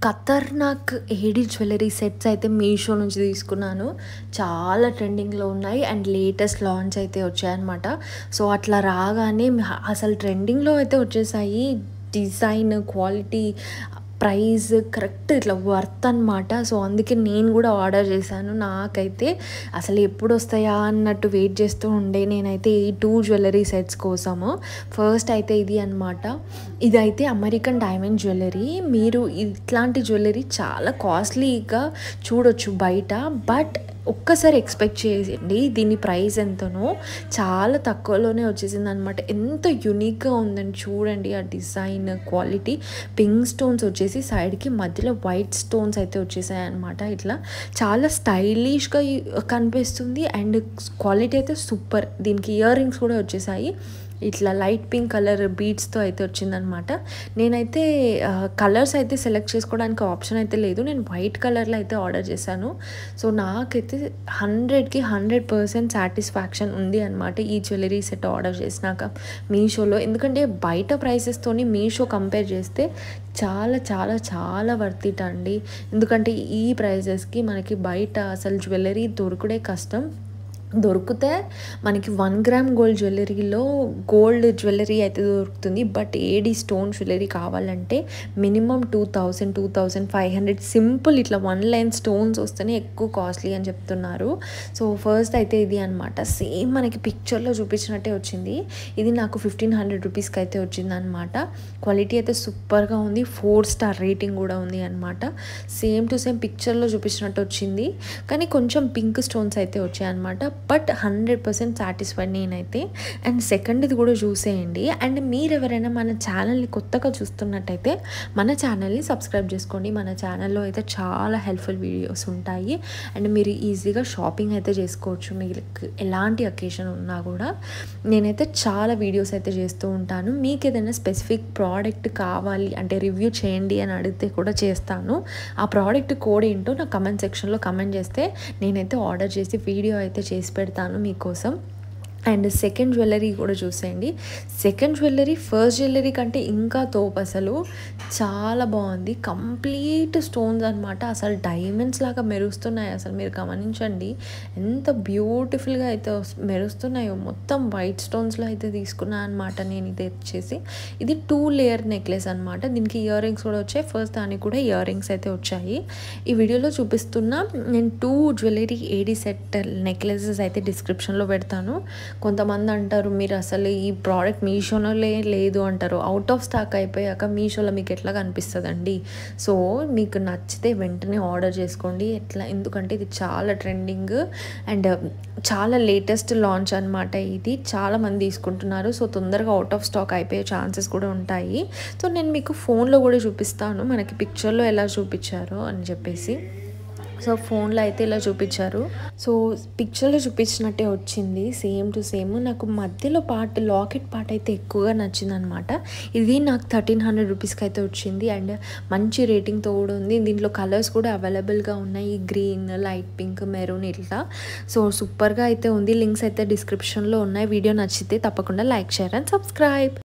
ఖతర్నాక్ ఏడీ jewellery sets అయితే మీషో నుంచి తీసుకున్నాను. చాలా ట్రెండింగ్‌లో ఉన్నాయి అండ్ లేటెస్ట్ లాంచ్ అయితే వచ్చాయన్నమాట. సో, అట్లా రాగానే అసలు ట్రెండింగ్‌లో అయితే వచ్చేసాయి. డిజైన్, క్వాలిటీ, ప్రైస్ కరెక్ట్ ఇట్లా వర్త్ అనమాట. సో, అందుకే నేను కూడా ఆర్డర్ చేశాను. నాకైతే అసలు ఎప్పుడొస్తాయా అన్నట్టు వెయిట్ చేస్తూ ఉండే నేనైతే ఈ 2 జ్యువెలరీ సెట్స్ కోసము. ఫస్ట్ అయితే ఇది అనమాట. ఇదైతే అమెరికన్ డైమండ్ జ్యువెలరీ. మీరు ఇట్లాంటి జ్యువెలరీ చాలా కాస్ట్లీగా చూడొచ్చు బయట. బట్ ఒక్కసారి ఎక్స్పెక్ట్ చేయండి దీని ప్రైస్ ఎంతనో చాలా తక్కువలోనే వచ్చేసింది అనమాట. ఎంత యూనిక్గా ఉందని చూడండి. ఆ డిజైన్, క్వాలిటీ, పింక్ స్టోన్స్ వచ్చేసి సైడ్కి మధ్యలో వైట్ స్టోన్స్ అయితే వచ్చేసాయి అనమాట. ఇట్లా చాలా స్టైలిష్గా కనిపిస్తుంది అండ్ క్వాలిటీ అయితే సూపర్. దీనికి ఇయర్ రింగ్స్ కూడా వచ్చేసాయి. ఇట్లా లైట్ పింక్ కలర్ బీడ్స్తో అయితే వచ్చిందనమాట. నేనైతే కలర్స్ అయితే సెలెక్ట్ చేసుకోవడానికి ఆప్షన్ అయితే లేదు. నేను వైట్ కలర్లో అయితే ఆర్డర్ చేశాను. సో, నాకైతే 100కి 100% సాటిస్ఫాక్షన్ ఉంది అనమాట ఈ జ్యువెలరీ సెట్ ఆర్డర్ చేసినాక మీషోలో. ఎందుకంటే బయట ప్రైసెస్తోని మీషో కంపేర్ చేస్తే చాలా చాలా చాలా వర్త్ ఇట్ అండి. ఎందుకంటే ఈ ప్రైజెస్కి మనకి బయట అసలు జ్యువెలరీ దొరకడే కష్టం. దొరికితే మనకి 1 గ్రామ్ గోల్డ్ జ్యువెలరీలో గోల్డ్ జ్యువెలరీ అయితే దొరుకుతుంది. బట్ ఏడీ స్టోన్ జ్యువెలరీ కావాలంటే మినిమం 2000, 2500 సింపుల్ ఇట్లా 1 లైన్ స్టోన్స్ వస్తేనే ఎక్కువ కాస్ట్లీ అని చెప్తున్నారు. సో, ఫస్ట్ అయితే ఇది అనమాట. సేమ్ మనకి పిక్చర్లో చూపించినట్టే వచ్చింది. ఇది నాకు 1500 రూపీస్కి అయితే వచ్చింది అనమాట. క్వాలిటీ అయితే సూపర్గా ఉంది. 4 స్టార్ రేటింగ్ కూడా ఉంది అనమాట. సేమ్ టు సేమ్ పిక్చర్లో చూపించినట్టు వచ్చింది. కానీ కొంచెం పింక్ స్టోన్స్ అయితే వచ్చాయి అనమాట. బట్ 100% సాటిస్ఫైడ్ నేనైతే. అండ్ సెకండ్ది కూడా చూసేయండి. అండ్ మీరు ఎవరైనా మన ఛానల్ని కొత్తగా చూస్తున్నట్టయితే మన ఛానల్ని సబ్స్క్రైబ్ చేసుకోండి. మన ఛానల్లో అయితే చాలా హెల్ప్ఫుల్ వీడియోస్ ఉంటాయి. అండ్ మీరు ఈజీగా షాపింగ్ అయితే చేసుకోవచ్చు. మీకు ఎలాంటి అకేషన్ ఉన్నా కూడా నేనైతే చాలా వీడియోస్ అయితే చేస్తూ ఉంటాను. మీకు ఏదైనా స్పెసిఫిక్ ప్రోడక్ట్ కావాలి అంటే రివ్యూ చేయండి అని అడిగితే కూడా చేస్తాను. ఆ ప్రోడక్ట్ కోడ్ ఏంటో నా కమెంట్ సెక్షన్లో కమెంట్ చేస్తే నేనైతే ఆర్డర్ చేసి వీడియో అయితే చేసి పెడతాను మీకోసం. అండ్ సెకండ్ జ్యువెలరీ కూడా చూసేయండి. సెకండ్ జ్యువెలరీ ఫస్ట్ జ్యువెలరీ కంటే ఇంకా తోపు. అసలు చాలా బాగుంది. కంప్లీట్ స్టోన్స్ అనమాట. అసలు డైమండ్స్ లాగా మెరుస్తున్నాయి. అసలు మీరు గమనించండి ఎంత బ్యూటిఫుల్గా అయితే మెరుస్తున్నాయో. మొత్తం వైట్ స్టోన్స్లో అయితే తీసుకున్నాను అనమాట నేను. ఇది వచ్చేసి ఇది 2 లేయర్ నెక్లెస్ అనమాట. దీనికి ఇయర్ రింగ్స్ కూడా వచ్చాయి. ఫస్ట్ దానికి కూడా ఇయర్ రింగ్స్ అయితే వచ్చాయి. ఈ వీడియోలో చూపిస్తున్నా నేను 2 జ్యువెలరీ ఏడీ సెట్ నెక్లెసెస్ అయితే డిస్క్రిప్షన్లో పెడతాను. కొంతమంది అంటారు మీరు అసలు ఈ ప్రోడక్ట్ మీషోలో లేదు అంటారు. అవుట్ ఆఫ్ స్టాక్ అయిపోయాక మీషోలో మీకు ఎట్లా కనిపిస్తుందండి. సో, మీకు నచ్చితే వెంటనే ఆర్డర్ చేసుకోండి. ఎందుకంటే ఇది చాలా ట్రెండింగ్ అండ్ చాలా లేటెస్ట్ లాంచ్ అనమాట. ఇది చాలామంది తీసుకుంటున్నారు. సో, తొందరగా అవుట్ ఆఫ్ స్టాక్ అయిపోయే ఛాన్సెస్ కూడా ఉంటాయి. సో, నేను మీకు ఫోన్లో కూడా చూపిస్తాను మనకి పిక్చర్లో ఎలా చూపించారో అని చెప్పేసి. సో, ఫోన్లో అయితే ఇలా చూపించారు. సో, పిక్చర్లో చూపించినట్టే వచ్చింది సేమ్ టు సేమ్. నాకు మధ్యలో పార్ట్ లాకెట్ పార్ట్ అయితే ఎక్కువగా నచ్చింది అనమాట. ఇది నాకు 1300 రూపీస్కి అయితే వచ్చింది. అండ్ మంచి రేటింగ్తో కూడా ఉంది. దీంట్లో కలర్స్ కూడా అవైలబుల్గా ఉన్నాయి. గ్రీన్, లైట్ పింక్, మెరూన్ ఇట్లా. సో, సూపర్గా అయితే ఉంది. లింక్స్ అయితే డిస్క్రిప్షన్లో ఉన్నాయి. వీడియో నచ్చితే తప్పకుండా లైక్, షేర్ అండ్ సబ్స్క్రైబ్.